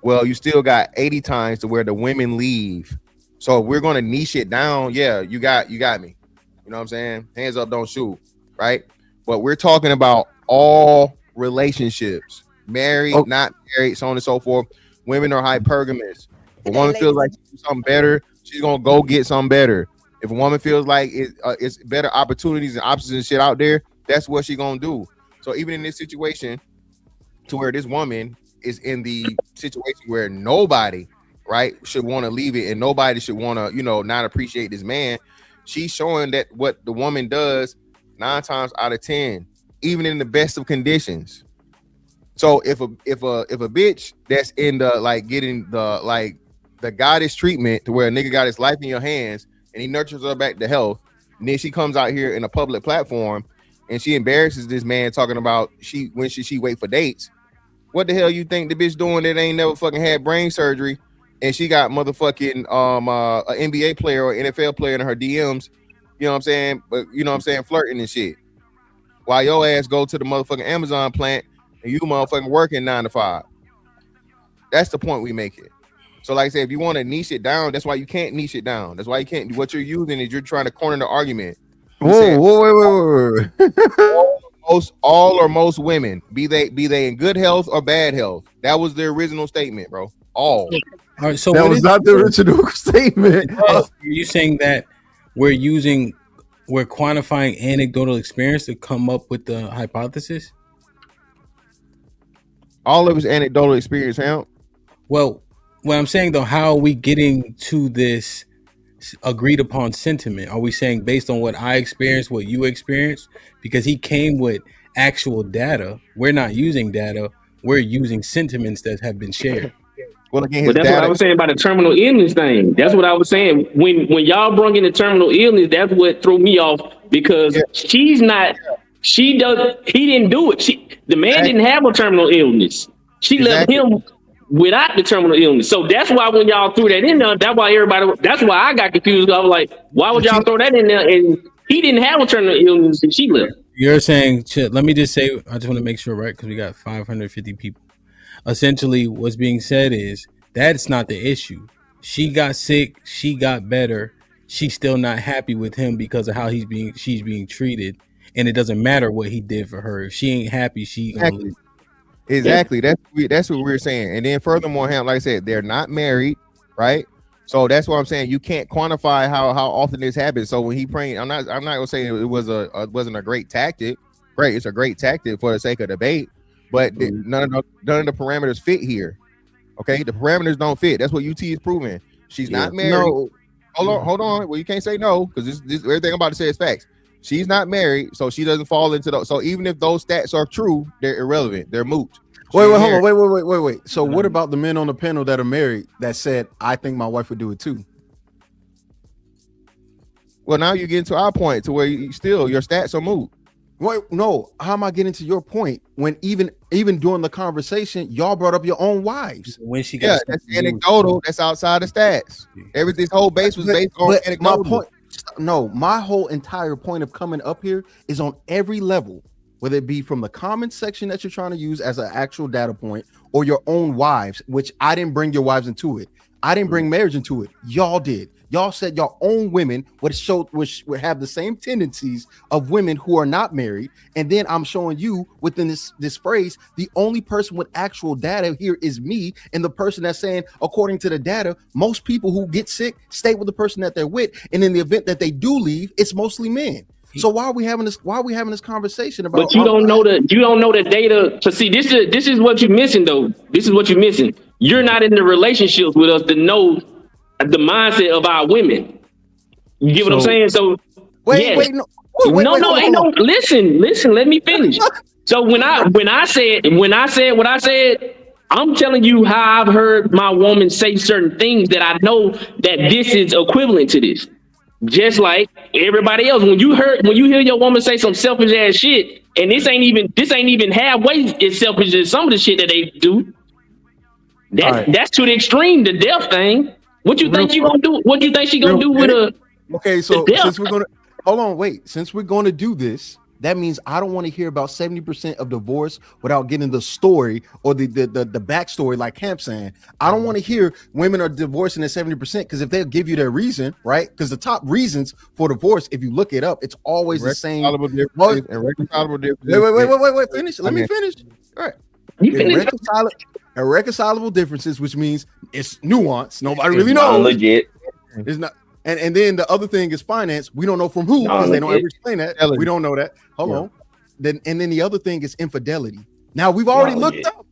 well, you still got 80 times to where the women leave. So if we're going to niche it down, yeah, you got me. You know what I'm saying? Hands up, don't shoot, right? But we're talking about all relationships, married, not married, so on and so forth. Women are hypergamous. If a woman feels like she do something better, she's going to go get something better. If a woman feels like it's better opportunities and options and shit out there, that's what she's going to do. So even in this situation, to where this woman is in the situation where nobody, right, should want to leave it, and nobody should want to, not appreciate this man. She's showing that what the woman does 9 times out of 10, even in the best of conditions. So if a bitch that's in the getting the goddess treatment, to where a nigga got his life in your hands and he nurtures her back to health, and then she comes out here in a public platform and she embarrasses this man talking about when should she wait for dates. What the hell you think the bitch doing that ain't never fucking had brain surgery, and she got motherfucking an NBA player or NFL player in her DMs, you know what I'm saying? But you know what I'm saying, flirting and shit. While your ass go to the motherfucking Amazon plant and you motherfucking working 9 to 5. That's the point we make it. So like I said, if you want to niche it down, that's why you can't niche it down. That's why you can't. What you're using is you're trying to corner the argument. Wait. all or most women, be they in good health or bad health. That was the original statement, bro. All right. So that was not the original statement. Are you saying that we're quantifying anecdotal experience to come up with the hypothesis? All of his anecdotal experience, HAMP. Well, what I'm saying though, how are we getting to this agreed upon sentiment? Are we saying based on what I experienced, what you experienced? Because he came with actual data. We're not using data. We're using sentiments that have been shared. Well, again, but that's what I was saying about the terminal illness thing. That's what I was saying. When y'all brought in the terminal illness, that's what threw me off because she's not. He didn't do it. The man didn't have a terminal illness. She left him without the terminal illness. So that's why when y'all threw that in there, that's why I got confused. I was like, why would y'all throw that in there? And he didn't have a terminal illness and she left. You're saying, let me just say, I just want to make sure, right? Because we got 550 people. Essentially, what's being said is that's not the issue. She got sick. She got better. She's still not happy with him because of how she's being treated. And it doesn't matter what he did for her. If she ain't happy, she gonna leave. Exactly. That's what we're saying. And then furthermore, like I said, they're not married, right? So that's what I'm saying. You can't quantify how often this happens. So when he praying, I'm not gonna say it wasn't a great tactic. Right, it's a great tactic for the sake of debate, but none of the parameters fit here. Okay, the parameters don't fit. That's what UT is proving. She's not married. No. Hold on. Well, you can't say no because this everything I'm about to say is facts. She's not married, so she doesn't fall into those. So even if those stats are true, they're irrelevant. They're moot. Hold on. Wait. So what about the men on the panel that are married that said, I think my wife would do it too? Well, now you're getting to our point to where your stats are moot. Wait, no. How am I getting to your point when even during the conversation, y'all brought up your own wives? When she got that's anecdotal. That's outside the stats. This whole base was based on anecdotal. My whole entire point of coming up here is on every level, whether it be from the comment section that you're trying to use as an actual data point or your own wives, which I didn't bring your wives into it. I didn't bring marriage into it. Y'all did. Y'all said your own women would have the same tendencies of women who are not married. And then I'm showing you within this phrase, the only person with actual data here is me. And the person that's saying, according to the data, most people who get sick stay with the person that they're with. And in the event that they do leave, it's mostly men. So why are we having this conversation about? But you don't know the data. So see, this is what you're missing though. This is what you're missing. You're not in the relationships with us to know the mindset of our women. You get what I'm saying? So wait, no. Listen, let me finish. So when I said what I said, I'm telling you how I've heard my woman say certain things that I know that this is equivalent to this. Just like everybody else, when you hear your woman say some selfish ass shit, and this ain't even halfway as selfish as some of the shit that they do. That's to the extreme, the death thing. What you think she gonna do? What you think she gonna do with a? Okay, so since we're gonna do this, that means I don't want to hear about 70% of divorce without getting the story or the backstory, like HAMP saying. I don't want to hear women are divorcing at 70% because if they'll give you their reason, right? Because the top reasons for divorce, if you look it up, it's always the same. Irreconcilable differences. Wait. Finish. Let me finish. All right. Irreconcilable differences, which means it's nuance. Nobody really knows. Legit. It's not. And then the other thing is finance. We don't know from who because they don't ever explain that. We don't know that. Hold on. Then the other thing is infidelity. Now we've already looked up.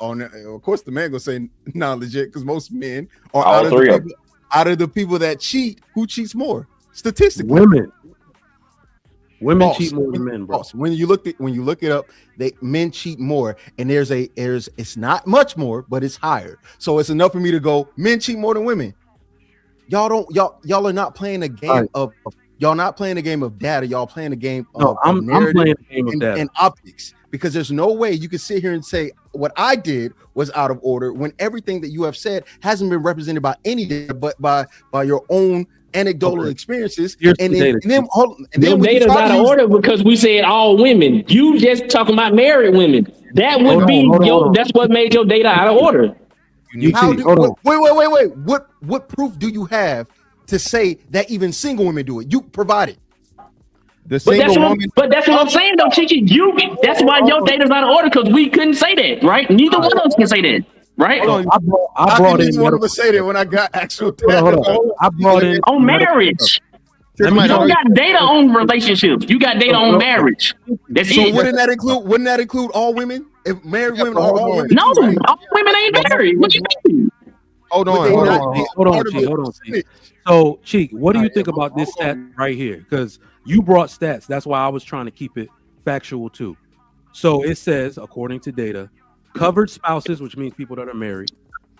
On of course the man gonna say not legit because most men are out of the people that cheat. Who cheats more statistically? Women cheat more than men, bro. When you look it up, men cheat more, and it's not much more, but it's higher. So it's enough for me to go. Men cheat more than women. Y'all are not playing a game of y'all not playing a game of data. Y'all playing a game of I'm playing a game of data and optics, because there's no way you can sit here and say what I did was out of order when everything that you have said hasn't been represented by any data, but by your own anecdotal experiences. And then data's out of order because we said all women. You just talking about married women. That would that's what made your data out of order. You How cheat. do Hold on. wait? What proof do you have to say that even single women do it? You provide it. The But single that's what, woman. I'm saying though, Chichi. That's why your data's out of order because we couldn't say that, right? Neither one of us can say that, right? Hold on. I How brought can in you want to medical. say that when I got actual Hold on, data? hold on. I brought in On medical- marriage. Let me You show don't you. got data on relationships. You got data on marriage. That's So it. wouldn't that include all women? If married Yeah, women but are hold all on. women No, too, right? all women ain't married. What you mean? Hold Would on. they Hold not on. be Hold on, part of Cheek. the Hold on, Cheek. percentage? So, Cheek, what do you think Hold about this stat right here? Because you brought stats. That's why I was trying to keep it factual too. So it says, according to data, covered spouses, which means people that are married,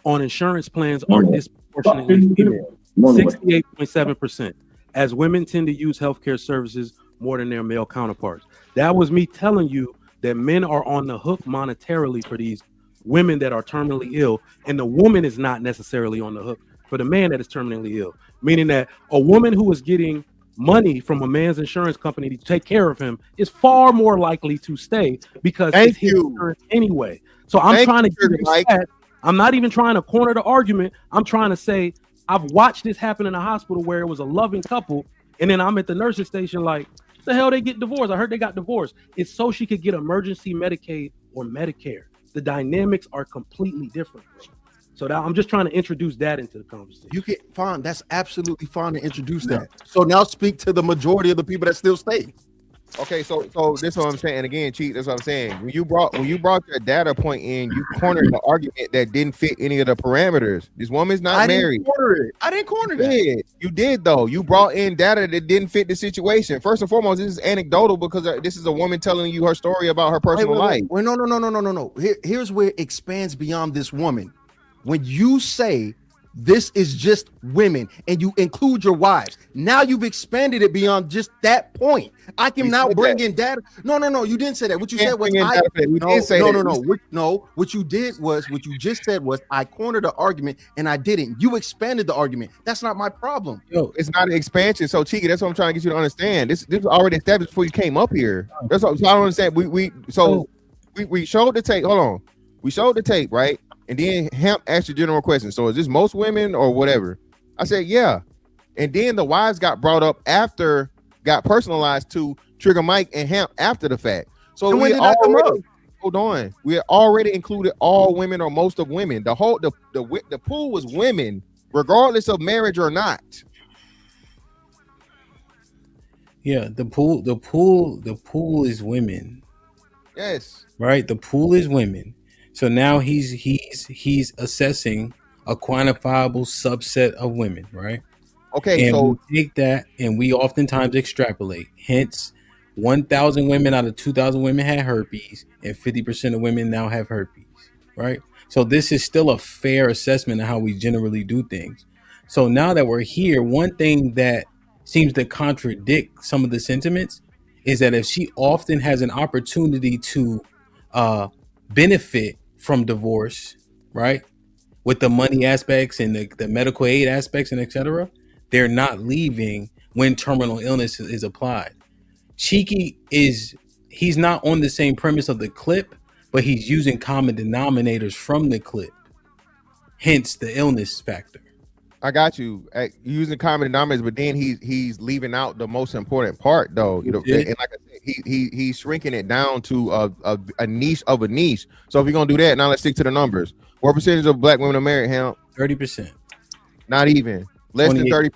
on insurance plans are disproportionately female, 68.7%, as women tend to use healthcare services more than their male counterparts. That was me telling you that men are on the hook monetarily for these women that are terminally ill, and the woman is not necessarily on the hook for the man that is terminally ill, meaning that a woman who is getting money from a man's insurance company to take care of him is far more likely to stay because Thank it's his you. insurance anyway. So I'm Thank trying to you, give you Mike. stats. I'm not even trying to corner the argument. I'm trying to say I've watched this happen in a hospital where it was a loving couple, and then I'm at the nursing station like, the hell they get divorced? I heard they got divorced. It's so she could get emergency Medicaid or Medicare. The dynamics are completely different, bro. So that, I'm just trying to introduce that into the conversation. You get fine. That's absolutely fine to introduce that. So now speak to the majority of the people that still stay. Okay, so this is what I'm saying. And again, Cheat, that's what I'm saying. When you brought your data point in, you cornered the argument that didn't fit any of the parameters. This woman's not married. I didn't corner You that. did. You did though. You brought in data that didn't fit the situation. First and foremost, this is anecdotal because this is a woman telling you her story about her personal life. Wait, no. Here's where it expands beyond this woman. When you say this is just women and you include your wives, now you've expanded it beyond just that point. I can now bring in data. No, you didn't say that. What you said was What you just said was I cornered the argument and I didn't. You expanded the argument. That's not my problem. Yo, it's not an expansion. So Cheeky, that's what I'm trying to get you to understand. This was already established before you came up here. That's what I don't understand. We showed the tape. Hold on. We showed the tape, right? And then Hamp asked a general question. So is this most women or whatever? I said, yeah. And then the wives got brought up after, got personalized to Trigger Mike and Hamp after the fact. So when did that come up? Hold on. We had already included all women or most of women. The pool was women, regardless of marriage or not. Yeah, the pool is women. Yes. Right? The pool is women. So now he's assessing a quantifiable subset of women, right? Okay, and so we take that and we oftentimes extrapolate. Hence, 1,000 women out of 2,000 women had herpes, and 50% of women now have herpes, right? So this is still a fair assessment of how we generally do things. So now that we're here, one thing that seems to contradict some of the sentiments is that if she often has an opportunity to benefit from divorce, right, with the money aspects and the medical aid aspects and etc., they're not leaving when terminal illness is applied. Cheeky he's not on the same premise of the clip, but he's using common denominators from the clip, hence the illness factor. I got you using common denominators, but then he's leaving out the most important part, though. You know, and like I said, he's shrinking it down to a niche of a niche. So if you're gonna do that, now let's stick to the numbers. What percentage of black women are married? 30%. Not even. Less than 30%.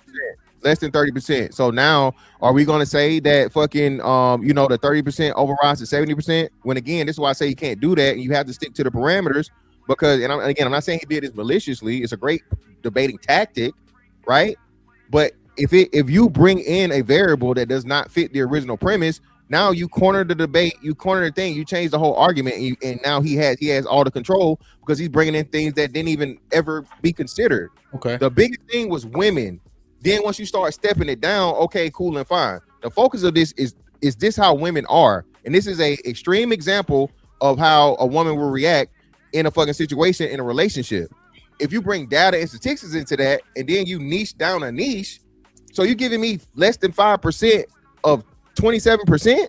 Less than 30%. So now, are we gonna say that fucking the 30% overrides to 70%? When again, this is why I say you can't do that, and you have to stick to the parameters. Because, and I'm not saying he did this maliciously. It's a great debating tactic, right? But if you bring in a variable that does not fit the original premise, now you corner the debate, you corner the thing, you change the whole argument, and now he has all the control because he's bringing in things that didn't even ever be considered. Okay. The biggest thing was women. Then once you start stepping it down, okay, cool and fine. The focus of this is this how women are, and this is a extreme example of how a woman will react in a fucking situation in a relationship. If you bring data and statistics into that, and then you niche down a niche, so you're giving me less than 5% of 27%.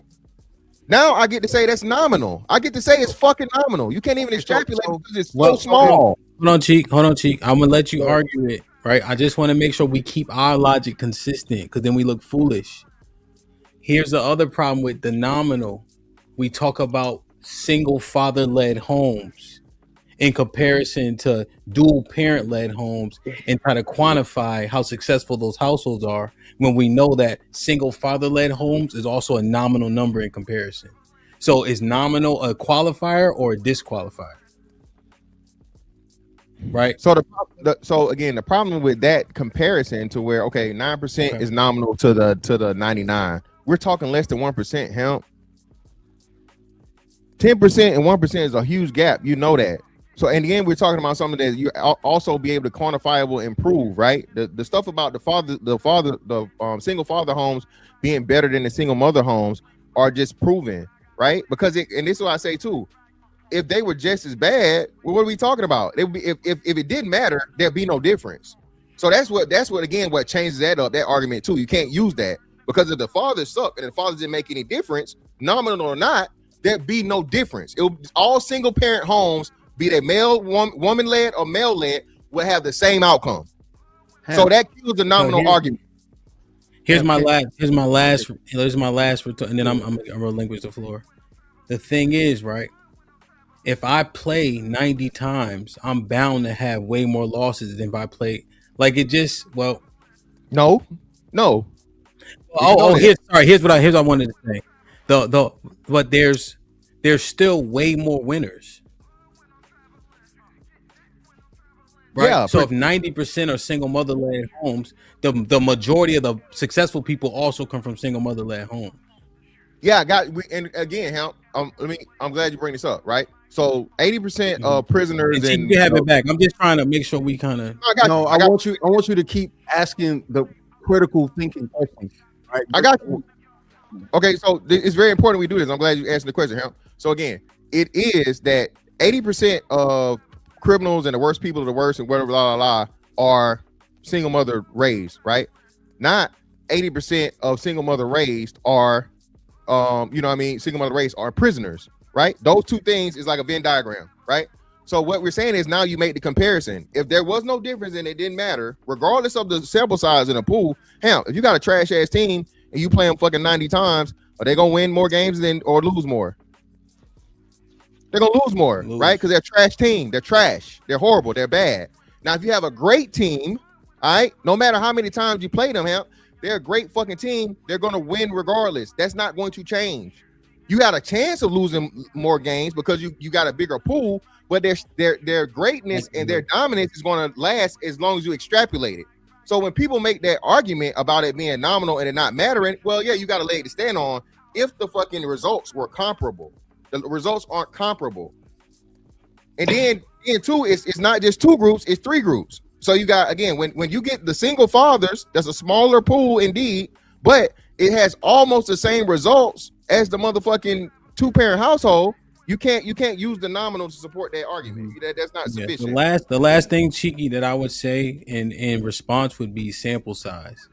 Now I get to say that's nominal. I get to say it's fucking nominal. You can't even extrapolate because it's so small. Hold on, Cheek. I'm gonna let you argue it, right? I just want to make sure we keep our logic consistent, because then we look foolish. Here's the other problem with the nominal. We talk about single father-led homes in comparison to dual parent-led homes, and try to quantify how successful those households are, when we know that single father-led homes is also a nominal number in comparison. So is nominal a qualifier or a disqualifier? Right. So so again, the problem with that comparison to where 9% is nominal to the 99. We're talking less than 1%. Hemp. 10% and 1% is a huge gap. You know that. So in the end, we're talking about something that you also be able to quantifiable improve, right? The stuff about the single father homes being better than the single mother homes are just proven, right? Because and this is what I say too. If they were just as bad, well, what are we talking about? It would be, if it didn't matter, there'd be no difference. So that's what again what changes that argument too. You can't use that, because if the fathers suck and the fathers didn't make any difference, nominal or not, there'd be no difference. All single parent homes, be they male, woman led or male led, will have the same outcome. So that kills the nominal argument. Here's my last, and then I'm gonna relinquish the floor. The thing is, right? If I play 90 times, I'm bound to have way more losses than if I play like it just no. Here's what I wanted to say. But there's still way more winners. Right. Yeah, so if 90% are single mother-led homes, the majority of the successful people also come from single mother-led homes. Yeah, and again, I'm glad you bring this up, right? So 80% of prisoners, and you have it back. I'm just trying to make sure we kind of. I want you to keep asking the critical thinking questions. Right? I got you. Okay, so it's very important we do this. I'm glad you asked the question, Hemp. So again, it is that 80% of criminals and the worst people of the worst and whatever are single mother raised, right? Not 80% of single mother raised are single mother raised are prisoners, right? Those two things is like a Venn diagram, right? So what we're saying is now you make the comparison. If there was no difference and it didn't matter, regardless of the sample size in a pool, if you got a trash ass team and you play them fucking 90 times, are they gonna win more games or lose more? They're gonna lose more, right? Because they're a trash team. They're trash. They're horrible. They're bad. Now, if you have a great team, all right, no matter how many times you play them, they're a great fucking team. They're gonna win regardless. That's not going to change. You got a chance of losing more games because you got a bigger pool, but their greatness and their dominance is going to last as long as you extrapolate it. So when people make that argument about it being nominal and it not mattering, well, yeah, you got a leg to stand on if the fucking results were comparable. The results aren't comparable. And then two, it's not just two groups, it's three groups. So you got, again, when you get the single fathers, that's a smaller pool indeed, but it has almost the same results as the motherfucking two-parent household. You can't use the nominal to support that argument. That's not sufficient. The last thing, Cheeky, that I would say in response would be sample size.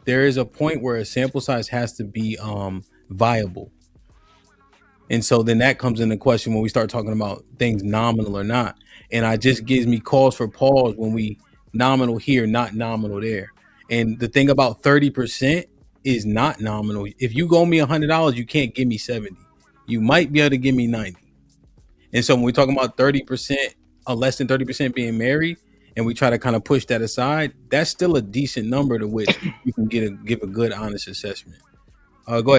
There is a point where a sample size has to be viable. And so then that comes into question when we start talking about things nominal or not. And it just gives me cause for pause when we nominal here, not nominal there. And the thing about 30% is not nominal. If you owe me $100, you can't give me 70. You might be able to give me 90. And so when we're talking about 30% or less than 30% being married, and we try to kind of push that aside, that's still a decent number to which you can give a good, honest assessment. Go ahead.